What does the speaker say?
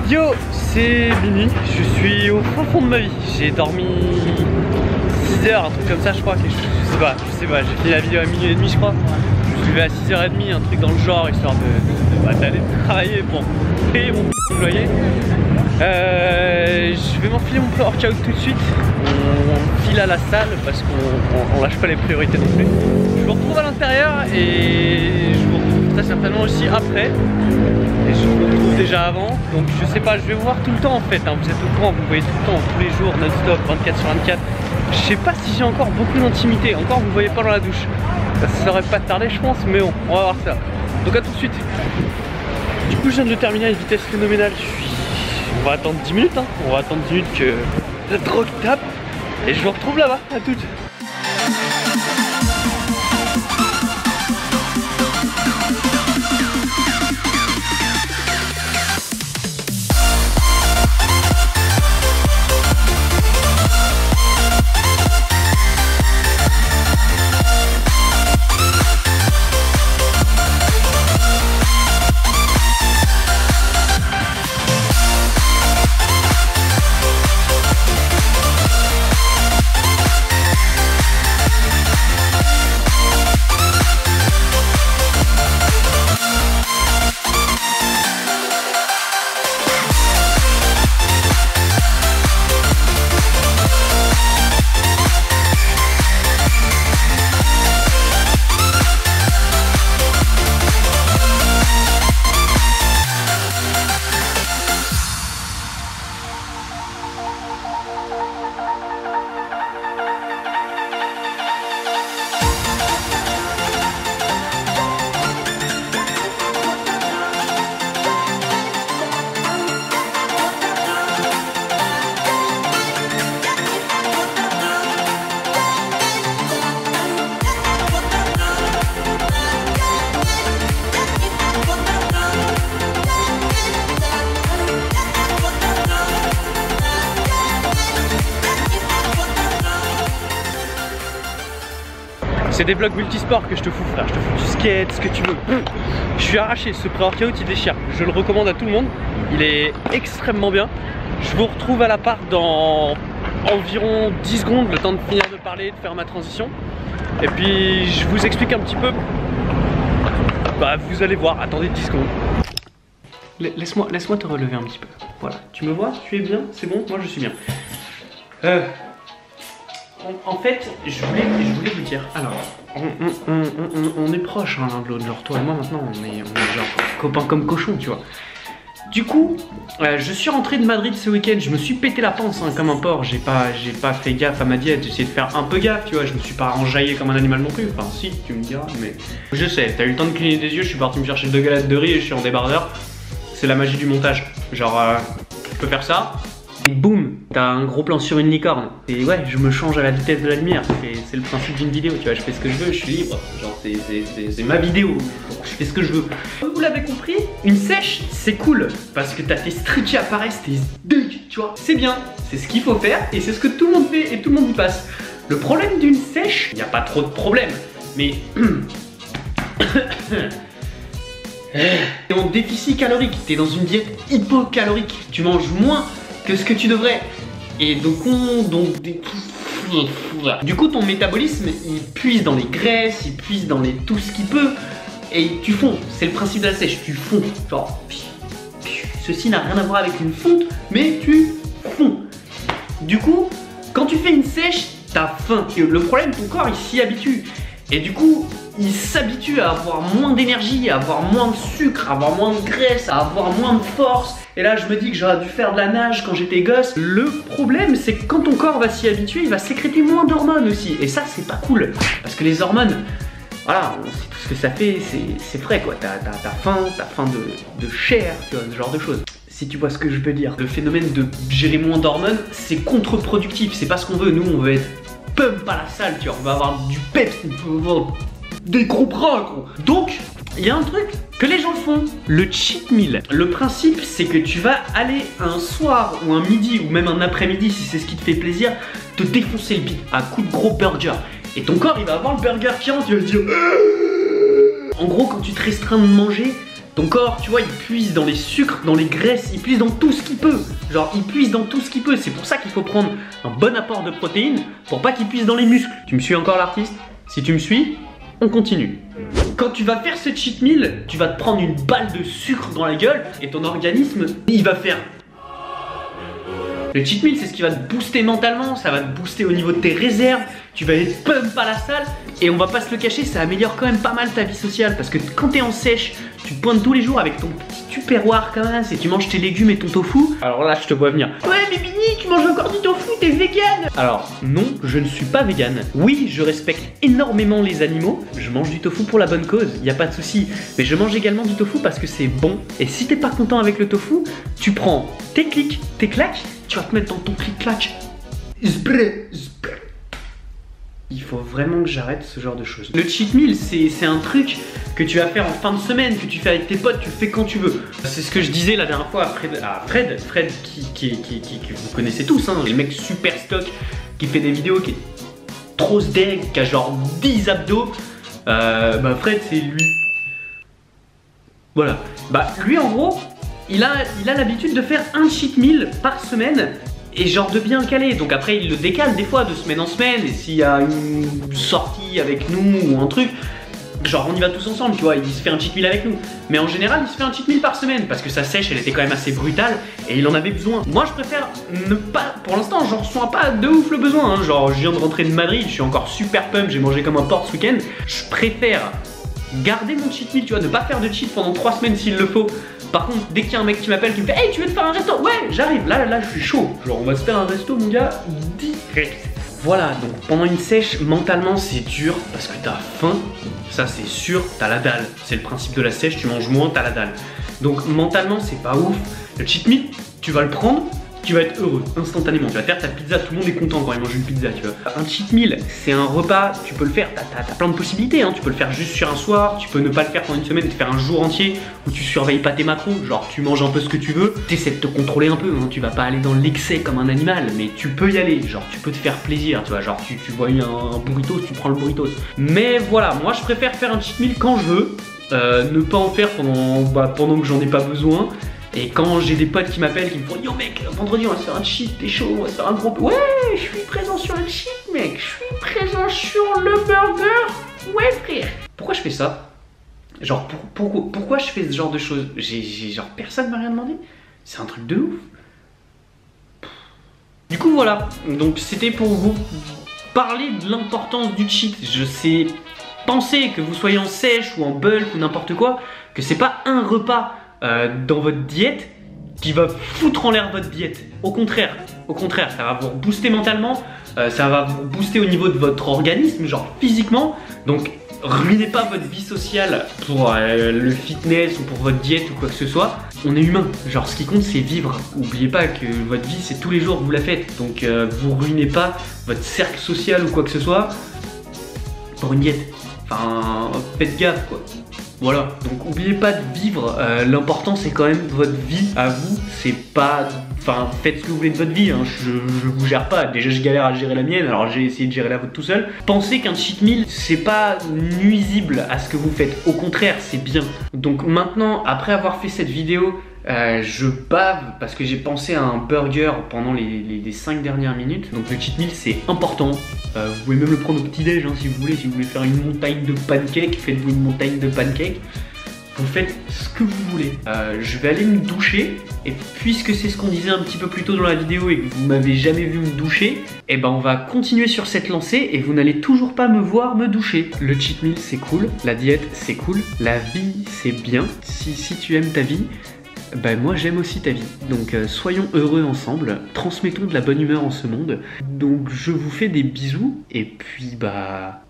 Yo, c'est Mimi, je suis au fin fond de ma vie. J'ai dormi 6 heures, un truc comme ça je crois, je sais pas, j'ai fait la vidéo à minuit et demi je crois. Je suis levé à 6h30, un truc dans le genre, histoire d'aller travailler pour payer mon loyer. Je vais m'enfiler mon pré-workout tout de suite. On file à la salle parce qu'on lâche pas les priorités non plus. Je vous retrouve à l'intérieur et je vous retrouve très certainement aussi après. Et je vous retrouve déjà avant. Donc je sais pas, je vais vous voir tout le temps en fait. Hein. Vous êtes au courant, vous me voyez tout le temps, tous les jours, non-stop, 24/24. Je sais pas si j'ai encore beaucoup d'intimité. Encore vous me voyez pas dans la douche. Ça saurait pas tarder je pense, mais bon, on va voir ça. Donc à tout de suite. Du coup je viens de terminer à une vitesse phénoménale. On va attendre 10 minutes, hein. On va attendre 10 minutes que la drogue tape. Et je vous retrouve là-bas, à toutes. C'est des vlogs multisports que je te fous frère, je te fous du skate, ce que tu veux. Je suis arraché, ce pré-workout il déchire. Je le recommande à tout le monde, il est extrêmement bien. Je vous retrouve à l'appart dans environ 10 secondes, le temps de finir de parler, de faire ma transition. Et puis je vous explique un petit peu. Bah vous allez voir, attendez 10 secondes. Laisse-moi te relever un petit peu. Voilà, tu me vois, tu es bien, c'est bon, moi je suis bien. En fait, je voulais vous dire, alors, on est proches hein, l'un de l'autre, genre toi et moi maintenant, on est genre copains comme cochons, tu vois. Du coup, je suis rentré de Madrid ce week-end, je me suis pété la panse hein, comme un porc, j'ai pas fait gaffe à ma diète, j'ai essayé de faire un peu gaffe, tu vois, je me suis pas enjaillé comme un animal non plus, enfin si, tu me diras, mais... Je sais, t'as eu le temps de cligner des yeux, je suis parti me chercher 2 galettes de riz et je suis en débardeur, c'est la magie du montage, genre, je peux faire ça. Et boum, t'as un gros plan sur une licorne. Et ouais, je me change à la vitesse de la lumière. C'est le principe d'une vidéo, tu vois. Je fais ce que je veux, je suis libre. Genre, c'est ma vidéo. Je fais ce que je veux. Comme vous l'avez compris, une sèche, c'est cool. Parce que t'as tes struts qui apparaissent, tes dugs, tu vois. C'est bien, c'est ce qu'il faut faire. Et c'est ce que tout le monde fait et tout le monde y passe. Le problème d'une sèche, il n'y a pas trop de problème. Mais... T'es en déficit calorique. T'es dans une diète hypocalorique. Tu manges moins que ce que tu devrais. Et du coup ton métabolisme il puise dans les graisses, il puise dans les tout ce qu'il peut et tu fonds. C'est le principe de la sèche, tu fonds. Genre ceci n'a rien à voir avec une fonte, mais tu fonds. Du coup, quand tu fais une sèche, t'as faim. Et le problème, ton corps il s'y habitue. Et du coup, il s'habitue à avoir moins d'énergie, à avoir moins de sucre, à avoir moins de graisse, à avoir moins de force. Et là, je me dis que j'aurais dû faire de la nage quand j'étais gosse. Le problème, c'est que quand ton corps va s'y habituer, il va sécréter moins d'hormones aussi. Et ça, c'est pas cool. Parce que les hormones, voilà, on sait tout ce que ça fait, c'est frais quoi. T'as faim de chair, tu vois, ce genre de choses. Si tu vois ce que je veux dire. Le phénomène de gérer moins d'hormones, c'est contre-productif. C'est pas ce qu'on veut. Nous, on veut être pump à la salle, tu vois. On va avoir du peps, on peut avoir des gros bras, gros. Donc, il y a un truc que les gens font, le cheat meal. Le principe, c'est que tu vas aller un soir ou un midi ou même un après-midi, si c'est ce qui te fait plaisir, te défoncer le bide à coup de gros burger. Et ton corps, il va avoir le burger qui rentre, il va se dire En gros, quand tu te restreins de manger, ton corps, tu vois, il puise dans les sucres, dans les graisses, il puise dans tout ce qu'il peut. Genre, il puise dans tout ce qu'il peut. C'est pour ça qu'il faut prendre un bon apport de protéines pour pas qu'il puise dans les muscles. Tu me suis encore, l'artiste? Si tu me suis, on continue. Quand tu vas faire ce cheat meal, tu vas te prendre une balle de sucre dans la gueule et ton organisme, il va faire... Le cheat meal, c'est ce qui va te booster mentalement, ça va te booster au niveau de tes réserves, tu vas être pump à la salle, et on va pas se le cacher, ça améliore quand même pas mal ta vie sociale, parce que quand t'es en sèche, tu te pointes tous les jours avec ton petit tupperware comme ça, et tu manges tes légumes et ton tofu. Alors là, je te vois venir. Ouais, mais Bini, tu manges encore du tofu, t'es vegan. Alors non, je ne suis pas vegan. Oui, je respecte énormément les animaux, je mange du tofu pour la bonne cause, y a pas de souci. Mais je mange également du tofu parce que c'est bon, et si t'es pas content avec le tofu, tu prends tes clics, tes claques, tu vas te mettre dans ton clic-clac. Il faut vraiment que j'arrête ce genre de choses. Le cheat meal, c'est un truc que tu vas faire en fin de semaine, que tu fais avec tes potes, tu le fais quand tu veux. C'est ce que je disais la dernière fois à Fred qui vous connaissez tous, hein, le mec super stock qui fait des vidéos, qui est trop sdeg, qui a genre 10 abdos. Bah Fred, c'est lui. Voilà. Bah lui en gros, il a l'habitude de faire un cheat meal par semaine. Et genre de bien caler, donc après il le décale des fois de semaine en semaine, et s'il y a une sortie avec nous ou un truc, genre on y va tous ensemble, tu vois, il se fait un cheat meal avec nous. Mais en général il se fait un cheat meal par semaine, parce que sa sèche elle était quand même assez brutale, et il en avait besoin. Moi je préfère ne pas, pour l'instant j'en ressens pas de ouf le besoin, hein. Genre je viens de rentrer de Madrid, je suis encore super pump, j'ai mangé comme un porc ce week-end. Je préfère garder mon cheat meal, tu vois, ne pas faire de cheat pendant 3 semaines s'il le faut. Par contre, dès qu'il y a un mec qui m'appelle qui me fait hey, tu veux te faire un resto? Ouais, j'arrive, là je suis chaud. Genre on va se faire un resto mon gars, direct. Voilà, donc pendant une sèche, mentalement c'est dur parce que t'as faim, ça c'est sûr, t'as la dalle. C'est le principe de la sèche, tu manges moins, t'as la dalle. Donc mentalement c'est pas ouf. Le cheat meal, tu vas le prendre, tu vas être heureux instantanément. Tu vas faire ta pizza, tout le monde est content quand il mange une pizza, tu vois. Un cheat meal, c'est un repas, tu peux le faire, t'as plein de possibilités, hein. Tu peux le faire juste sur un soir, tu peux ne pas le faire pendant une semaine, te faire un jour entier où tu surveilles pas tes macros, genre tu manges un peu ce que tu veux, t'essaies de te contrôler un peu, hein. Tu vas pas aller dans l'excès comme un animal, mais tu peux y aller, genre tu peux te faire plaisir, tu vois, genre tu vois un burritos, tu prends le burritos. Mais voilà, moi je préfère faire un cheat meal quand je veux, ne pas en faire pendant que j'en ai pas besoin. Et quand j'ai des potes qui m'appellent, qui me font yo mec, vendredi on va se faire un cheat, t'es chaud, on va se faire un gros peu. Ouais, je suis présent sur le cheat mec, je suis présent sur le burger. Ouais frère. Pourquoi je fais ça? Genre pourquoi je fais ce genre de choses? Genre personne m'a rien demandé. C'est un truc de ouf. Du coup voilà, donc c'était pour vous parler de l'importance du cheat. Je sais penser que vous soyez en sèche ou en bulk ou n'importe quoi, que c'est pas un repas dans votre diète qui va foutre en l'air votre diète. Au contraire, ça va vous booster mentalement, ça va vous booster au niveau de votre organisme, genre physiquement. Donc ruinez pas votre vie sociale pour le fitness ou pour votre diète ou quoi que ce soit. On est humain, genre ce qui compte c'est vivre. Oubliez pas que votre vie c'est tous les jours que vous la faites. Donc vous ruinez pas votre cercle social ou quoi que ce soit pour une diète. Enfin, faites gaffe quoi. Voilà, donc oubliez pas de vivre, l'important c'est quand même votre vie à vous, c'est pas... Enfin, faites ce que vous voulez de votre vie, hein. Je vous gère pas, déjà je galère à gérer la mienne, alors j'ai essayé de gérer la vôtre tout seul. Pensez qu'un cheat meal, c'est pas nuisible à ce que vous faites, au contraire, c'est bien. Donc maintenant, après avoir fait cette vidéo, je bave parce que j'ai pensé à un burger pendant les 5 dernières minutes. Donc le cheat meal c'est important. Vous pouvez même le prendre au petit déj hein, si vous voulez faire une montagne de pancakes, faites-vous une montagne de pancakes. Vous faites ce que vous voulez. Je vais aller me doucher. Et puisque c'est ce qu'on disait un petit peu plus tôt dans la vidéo et que vous m'avez jamais vu me doucher, et ben on va continuer sur cette lancée et vous n'allez toujours pas me voir me doucher. Le cheat meal c'est cool, la diète c'est cool, la vie c'est bien. Si tu aimes ta vie, ben moi j'aime aussi ta vie. Donc soyons heureux ensemble, transmettons de la bonne humeur en ce monde. Donc je vous fais des bisous et puis bah